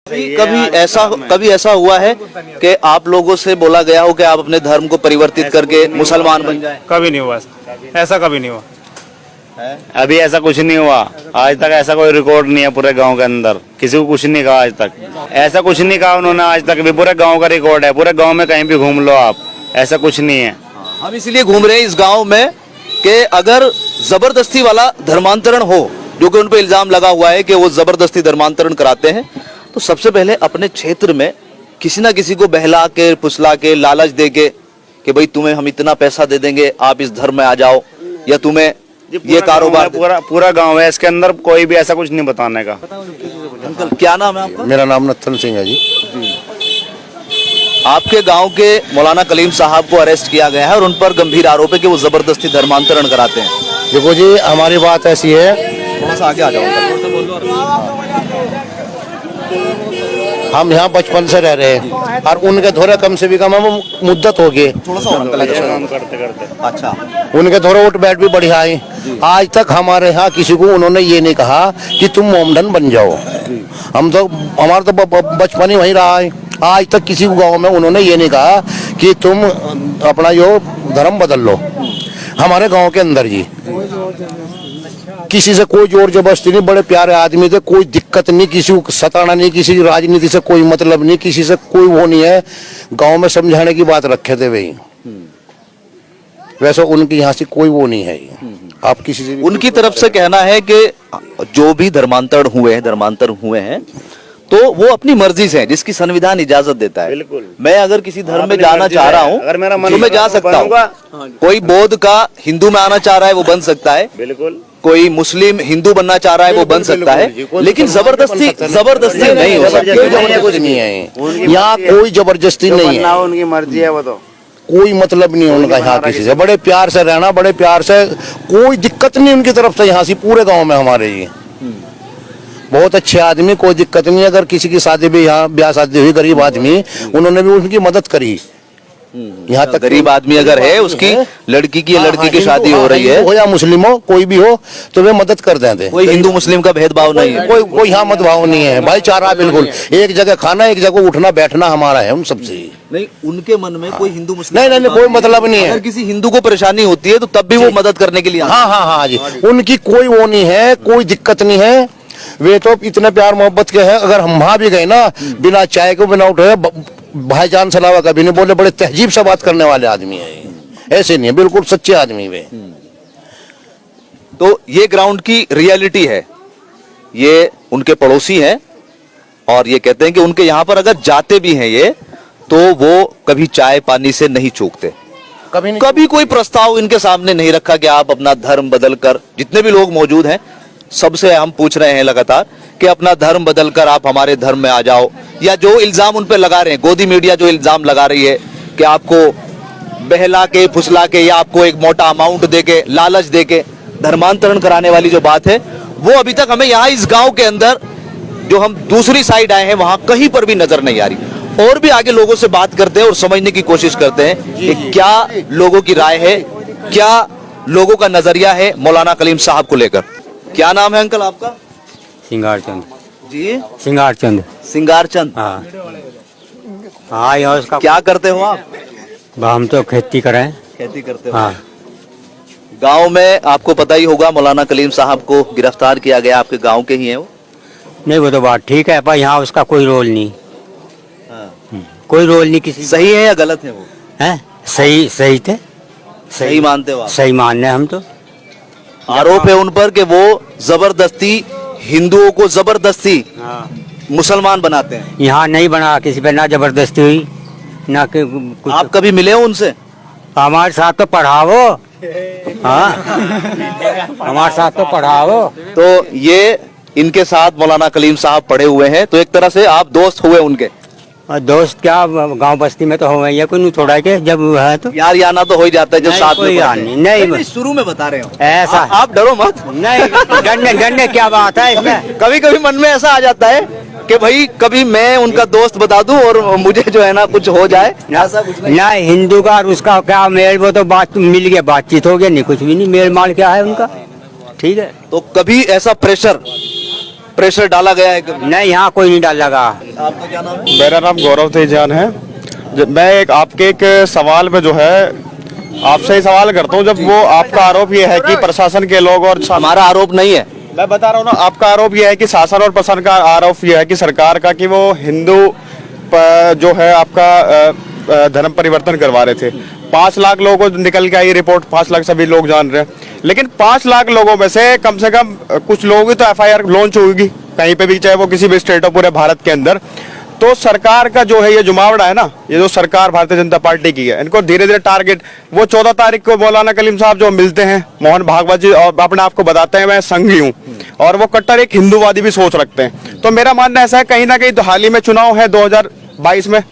कभी ऐसा हुआ है कि आप लोगों से बोला गया हो कि आप अपने धर्म को परिवर्तित करके मुसलमान बन जाएं? कभी नहीं हुआ ऐसा, कभी नहीं हुआ। अभी ऐसा कुछ नहीं हुआ आज तक, ऐसा कोई रिकॉर्ड नहीं है पूरे गांव के अंदर, किसी को कुछ नहीं कहा आज तक, ऐसा कुछ नहीं कहा उन्होंने आज तक भी। पूरे गांव का रिकॉर्ड है, पूरे गांव में कहीं भी घूम लो आप, ऐसा कुछ नहीं है। हम इसीलिए घूम रहे हैं इस गांव में कि अगर जबरदस्ती वाला धर्मांतरण हो, जो कि उन पे इल्जाम लगा हुआ है कि वो जबरदस्ती धर्मांतरण कराते हैं, तो सबसे पहले अपने क्षेत्र में किसी ना किसी को बहला के, फुसला के, लालच दे के कि भाई तुम्हें हम इतना पैसा दे देंगे, आप इस धर्म में आ जाओ, या तुम्हें ये कारोबार। पूरा गांव है, इसके अंदर कोई भी ऐसा कुछ नहीं बताने का। अंकल क्या नाम है आपका? मेरा नाम नत्थन सिंह है जी। आपके गांव के मौलाना कलीम साहब को अरेस्ट किया गया है और उन पर गंभीर आरोप है कि वो जबरदस्ती धर्मांतरण कराते हैं। देखो जी, हमारी बात ऐसी है, थोड़ा सा आगे आ जाओ। हम यहाँ बचपन से रह रहे हैं और उनके थोड़े कम से भी कम हम मुद्दत हो गए। थोड़ा सा अच्छा, उनके थोड़े उठ बैठ भी बढ़िया है। आज तक हमारे यहाँ किसी को उन्होंने ये नहीं कहा कि तुम मोमडन बन जाओ। हम तो, हमारा तो बचपन ही वहीं रहा है। आज तक किसी को गाँव में उन्होंने ये नहीं कहा कि तुम अपना यो धर्म बदल लो। हमारे गाँव के अंदर जी किसी से कोई जोर जबरदस्ती नहीं, बड़े प्यारे आदमी थे, कोई दिक्कत नहीं, किसी को सताना नहीं, किसी राजनीति से कोई मतलब नहीं, किसी से कोई वो नहीं है। गांव में समझाने की बात रखे थे वही। वैसे उनकी यहाँ से कोई वो नहीं है। आप किसी से उनकी तरफ से कहना है कि जो भी धर्मांतर हुए हैं तो वो अपनी मर्जी से है, जिसकी संविधान इजाजत देता है। बिल्कुल। मैं अगर किसी धर्म में जाना चाह रहा हूँ अगर मेरा मन तो मैं जा सकता हूँ। कोई बौद्ध का हिंदू में आना चाह रहा है वो बन सकता है, बिल्कुल। कोई मुस्लिम हिंदू बनना चाह रहा है वो बन सकता है, लेकिन जबरदस्ती नहीं हो सकती। कुछ नहीं है यहाँ, कोई जबरदस्ती नहीं है, उनकी मर्जी है वो तो। कोई मतलब नहीं है उनका यहाँ किसी से। बड़े प्यार से रहना, बड़े प्यार से, कोई दिक्कत नहीं उनकी तरफ से यहाँ से पूरे गाँव में हमारे ये बहुत अच्छे आदमी, कोई दिक्कत नहीं। अगर किसी की शादी भी यहाँ ब्याह शादी हुई, गरीब आदमी, उन्होंने भी उनकी मदद करी। यहाँ तक गरीब आदमी अगर है, उसकी लड़की की शादी हो रही है, हो या मुस्लिम हो, कोई भी हो, तो वे मदद कर देते। कोई हिंदू मुस्लिम का भेदभाव नहीं है, कोई यहाँ मतभाव नहीं है, भाईचारा बिल्कुल। एक जगह खाना, एक जगह उठना बैठना हमारा है उन सबसे। नहीं, उनके मन में कोई हिंदू मुस्लिम नहीं, कोई मतलब नहीं है। अगर किसी हिंदू को परेशानी होती है तो तब भी वो मदद करने के लिए। हाँ जी, उनकी कोई वो नहीं है, कोई दिक्कत नहीं है। वे तो इतने प्यार मोहब्बत के हैं। अगर हम वहां भी गए ना, बिना चाय को बिना उठे भाईजान सलावा कभी नहीं बोले। बड़े तहजीब से बात करने वाले आदमी है, ऐसे नहीं है, बिल्कुल सच्चे आदमी वे। तो ये ग्राउंड की रियलिटी है, ये उनके पड़ोसी हैं और ये कहते हैं कि उनके यहाँ पर अगर जाते भी हैं ये, तो वो कभी चाय पानी से नहीं चूकते। कभी कोई प्रस्ताव इनके सामने नहीं रखा कि आप अपना धर्म बदल कर, जितने भी लोग मौजूद हैं सबसे हम पूछ रहे हैं लगातार कि अपना धर्म बदलकर आप हमारे धर्म में आ जाओ, या जो इल्जाम उन पे लगा रहे हैं, गोदी मीडिया जो इल्जाम लगा रही है कि आपको बहला के, फुसला के, या आपको एक मोटा अमाउंट दे के, लालच दे के धर्मांतरण कराने वाली जो बात है, वो अभी तक हमें यहाँ इस गांव के अंदर, जो हम दूसरी साइड आए हैं, वहां कहीं पर भी नजर नहीं आ रही। और भी आगे लोगों से बात करते हैं और समझने की कोशिश करते हैं कि क्या लोगों की राय है, क्या लोगों का नजरिया है मौलाना कलीम साहब को लेकर। क्या नाम है अंकल आपका? सिंगारचंद जी, सिंगारचंद। सिंगारचंद। हाँ यहाँ उसका क्या करते हो आप? हम तो खेती करें। खेती करते हो। हाँ। गांव में आपको पता ही होगा मौलाना कलीम साहब को गिरफ्तार किया गया, आपके गांव के ही हैं वो? नहीं, वो तो बात ठीक है, पर यहाँ उसका कोई रोल नहीं। कोई रोल नहीं किसी। सही है या गलत है वो? है सही थे, सही मानते हो आप? सही मानने हम तो। आरोप है उन पर कि वो जबरदस्ती हिंदुओं को जबरदस्ती मुसलमान बनाते हैं। यहाँ नहीं बना, किसी पे ना जबरदस्ती हुई ना कि कुछ। आप कभी मिले हो उनसे? हमारे साथ तो पढ़ाओ। हाँ हमारे साथ तो पढ़ाओ। तो ये इनके साथ मौलाना कलीम साहब पढ़े हुए हैं, तो एक तरह से आप दोस्त हुए उनके? दोस्त क्या, गांव बस्ती में तो हो गई है, कोई नहीं थोड़ा के जब है तो यार याना तो हो ही जाता है जब साथ में पढ़ते हैं। नहीं, शुरू में बता रहे हो ऐसा। आप डरो मत। नहीं, डरने क्या बात है इसमें। कभी कभी मन में ऐसा आ जाता है कि भाई कभी मैं उनका दोस्त बता दूं और मुझे जो है ना कुछ हो जाए, ऐसा कुछ नहीं। ना हिंदू का और उसका क्या मेल, वो तो बात मिल गया, बातचीत हो गया, नहीं कुछ भी नहीं, मेल माल क्या है उनका। ठीक है। तो कभी ऐसा प्रेशर प्रेशर डाला गया है कभी? नहीं, यहाँ कोई नहीं डाल लगा। आपका क्या नाम है? मेरा नाम गौरव तेजान है। मैं आपके एक सवाल पे जो है आपसे ही सवाल करता हूँ। जब वो आपका आरोप ये है कि प्रशासन के लोग और हमारा आरोप नहीं है। मैं बता रहा हूँ ना, आपका आरोप ये है कि शासन और प्रशासन का आरोप ये है कि सरकार का कि वो हिंदू जो है आपका धर्म परिवर्तन करवा रहे थे। 5 लाख लोगों को निकल के आई रिपोर्ट, 5 लाख सभी लोग जान रहे हैं। लेकिन 5 लाख लोगों में से कम कुछ लोगों की तो FIR लॉन्च होगी कहीं पे भी, चाहे वो किसी भी स्टेट हो पूरे भारत के अंदर। तो सरकार का जो है ये जुमावड़ा है ना, ये जो सरकार भारतीय जनता पार्टी की है, इनको धीरे धीरे टारगेट, वो 14 तारीख को मौलाना कलीम साहब जो मिलते हैं, मोहन भागवत जी, और अपने आप को बताते हैं मैं संघी हूँ, और वो कट्टर एक हिंदूवादी भी सोच रखते हैं। तो मेरा मानना ऐसा है, कहीं ना कहीं तो हाल ही में चुनाव है 2022 में,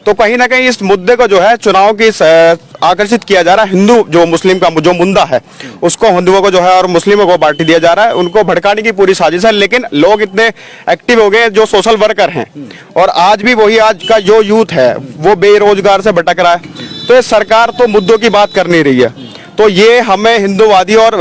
तो कहीं ना कहीं इस मुद्दे को जो है चुनाव की आकर्षित किया जा रहा है। हिंदू जो मुस्लिम का जो मुद्दा है उसको हिंदुओं को जो है और मुस्लिमों को पार्टी दिया जा रहा है, उनको भड़काने की पूरी साजिश है। लेकिन लोग इतने एक्टिव हो गए जो सोशल वर्कर हैं, और आज भी वही आज का जो यूथ है वो बेरोजगार से भटक रहा है। तो ये सरकार तो मुद्दों की बात कर नहीं रही है। तो ये हमें हिंदूवादी और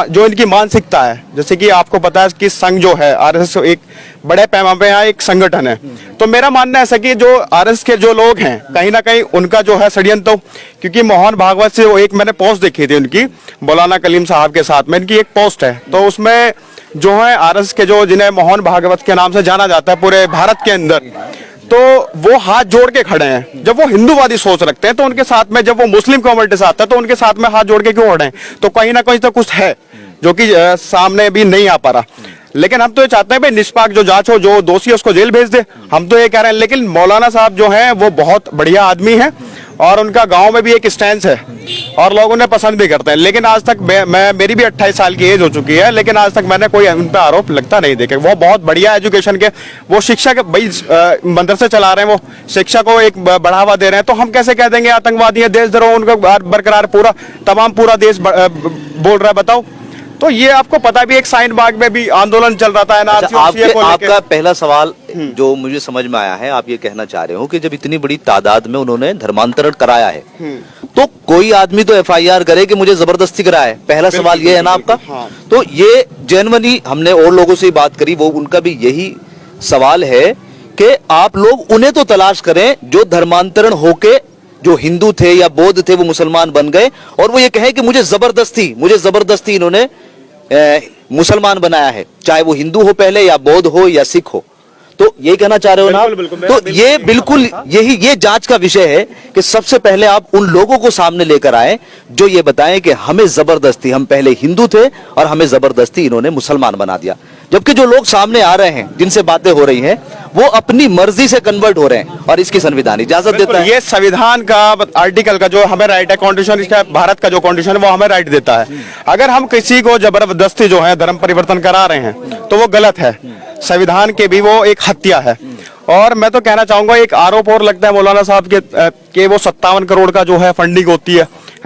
जो इनकी मानसिकता है, जैसे कि आपको पता है कि संघ जो है RSS एक बड़े पैमाने पे यहाँ एक संगठन है। तो मेरा मानना है ऐसा कि जो RSS के जो लोग हैं कहीं ना कहीं उनका जो है षड्यंत्र, क्योंकि मोहन भागवत से वो एक मैंने पोस्ट देखी थी उनकी, मौलाना कलीम साहब के साथ में इनकी एक पोस्ट है, तो उसमें जो है RSS के जो जिन्हें मोहन भागवत के नाम से जाना जाता है पूरे भारत के अंदर, तो वो हाथ जोड़ के खड़े हैं। जब वो हिंदूवादी सोच रखते हैं तो उनके साथ में, जब वो मुस्लिम कम्युनिटी से आता है तो उनके साथ में हाथ जोड़ के क्यों खड़े हैं? तो कहीं ना कहीं तो कुछ है जो कि सामने भी नहीं आ पा रहा। लेकिन हम तो ये चाहते हैं भाई निष्पक्ष जो जांच हो, जो दोषी है उसको जेल भेज दे, हम तो ये कह रहे हैं। लेकिन मौलाना साहब जो हैं वो बहुत बढ़िया आदमी हैं, और उनका गांव में भी एक स्टैंड है और लोग उन्हें पसंद भी करते हैं। लेकिन आज तक मेरी भी 28 साल की एज हो चुकी है, लेकिन आज तक मैंने कोई उन पर आरोप लगता नहीं देखे। वो बहुत बढ़िया एजुकेशन के, वो शिक्षा के भाई मदरसे चला रहे हैं, वो शिक्षा को एक बढ़ावा दे रहे हैं। तो हम कैसे कह देंगे आतंकवादी है, देशद्रोह उनको बरकरार पूरा देश बोल रहा है? बताओ। तो ये आपको पता भी, एक साइन बाग में भी आंदोलन चल रहा था। आपका पहला सवाल जो मुझे समझ में आया है, आप ये कहना चाह रहे हो कि जब इतनी बड़ी तादाद में उन्होंने धर्मांतरण कराया है, तो कोई आदमी तो FIR करे कि मुझे जबरदस्ती कराया है। पहला सवाल ये है ना आपका? हाँ। तो ये जेन्युइनली हमने और लोगों से बात करी, वो उनका भी यही सवाल है कि आप लोग उन्हें तो तलाश करें जो धर्मांतरण होके जो हिंदू थे या बौद्ध थे वो मुसलमान बन गए, और वो ये कहे कि मुझे जबरदस्ती इन्होंने मुसलमान बनाया है, चाहे वो हिंदू हो पहले या बौद्ध हो या सिख हो। तो ये कहना चाह रहे हो ना? तो ये बिल्कुल ये जांच का विषय है कि सबसे पहले आप उन लोगों को सामने लेकर आए जो ये बताएं कि हमें जबरदस्ती, हम पहले हिंदू थे और हमें जबरदस्ती इन्होंने मुसलमान बना दिया। जबकि जो लोग सामने आ रहे हैं, जिनसे बातें हो रही हैं, वो अपनी मर्जी से कन्वर्ट हो रहे हैं, और इसकी संविधान इजाजत देता है। ये संविधान का आर्टिकल का जो हमें राइट है, कॉन्स्टिट्यूशन भारत का जो कॉन्स्टिट्यूशन है वो हमें राइट देता है। अगर हम किसी को जबरदस्ती जो है धर्म परिवर्तन करा रहे हैं तो वो गलत है, संविधान के भी वो एक हत्या है। और मैं तो कहना चाहूंगा, एक आरोप और लगता है मौलाना साहब के वो 57 करोड़ का जो है फंडिंग होती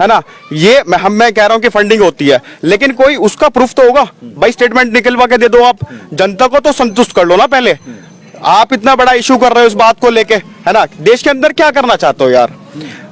है ना? ये मैं कह रहा हूं कि फंडिंग होती है, लेकिन कोई उसका प्रूफ तो होगा भाई। स्टेटमेंट निकलवा के दे दो, आप जनता को तो संतुष्ट कर लो ना पहले। आप इतना बड़ा इशू कर रहे हो इस बात को लेके, है ना? देश के अंदर क्या करना चाहते हो यार?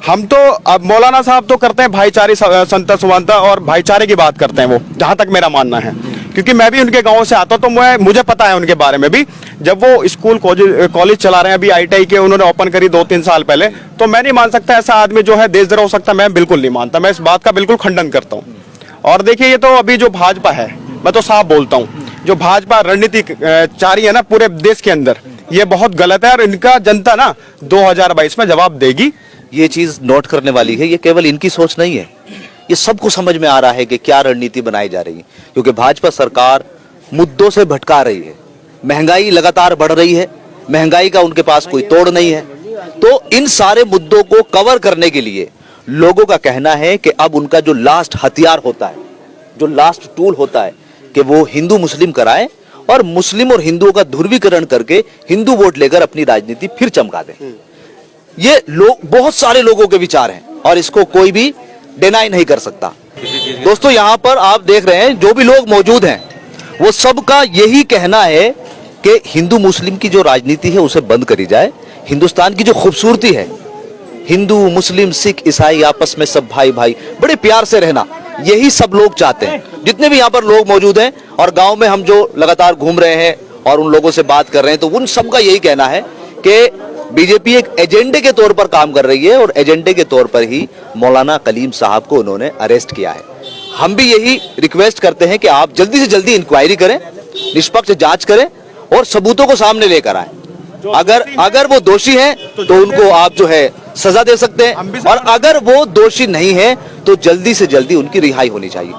हम तो अब मौलाना साहब तो करते हैं भाईचारे, संता समानता और भाईचारे की बात करते हैं वो, जहां तक मेरा मानना है, क्योंकि मैं भी उनके गांव से आता हूं, तो मुझे पता है उनके बारे में भी। जब वो स्कूल कॉलेज चला रहे हैं, अभी ITI के उन्होंने ओपन करी 2-3 साल पहले, तो मैं नहीं मान सकता ऐसा आदमी जो है देशद्रोह हो सकता। मैं बिल्कुल नहीं मानता, मैं इस बात का बिल्कुल खंडन करता हूँ। और देखिए, ये तो अभी जो भाजपा है, मैं तो साफ बोलता हूँ, जो भाजपा रणनीति जारी है ना पूरे देश के अंदर, ये बहुत गलत है, और इनका जनता ना 2022 में जवाब देगी। ये चीज नोट करने वाली है। ये केवल इनकी सोच नहीं है, ये सबको समझ में आ रहा है कि क्या रणनीति बनाई जा रही है, क्योंकि भाजपा सरकार मुद्दों से भटका रही है। महंगाई लगातार बढ़ रही है, महंगाई का उनके पास कोई तोड़ नहीं है। तो इन सारे मुद्दों को कवर करने के लिए लोगों का कहना है कि अब उनका जो लास्ट हथियार होता है, जो लास्ट टूल होता है, कि वो हिंदू मुस्लिम कराएं और मुस्लिम और हिंदुओं का ध्रुवीकरण करके हिंदू वोट लेकर अपनी राजनीति फिर चमका दें। ये लोग, बहुत सारे लोगों के विचार हैं और इसको कोई भी डिनाई नहीं कर सकता। दोस्तों, यहां पर आप देख रहे हैं जो भी लोग मौजूद हैं, वो सबका यही कहना है कि हिंदू मुस्लिम की जो राजनीति है उसे बंद करी जाए। हिंदुस्तान की जो खूबसूरती है, हिंदू मुस्लिम सिख ईसाई आपस में सब भाई भाई बड़े प्यार से रहना, यही सब लोग चाहते हैं। जितने भी यहाँ पर लोग मौजूद हैं और गांव में हम जो लगातार घूम रहे हैं और उन लोगों से बात कर रहे हैं तो उन सबका यही कहना है कि बीजेपी एक एजेंडे के तौर पर काम कर रही है और एजेंडे के तौर पर ही मौलाना कलीम साहब को उन्होंने अरेस्ट किया है। हम भी यही रिक्वेस्ट करते हैं कि आप जल्दी से जल्दी इंक्वायरी करें, निष्पक्ष जांच करें और सबूतों को सामने लेकर आए। अगर वो दोषी हैं तो उनको आप जो है सजा दे सकते हैं और अगर वो दोषी नहीं है तो जल्दी से जल्दी उनकी रिहाई होनी चाहिए।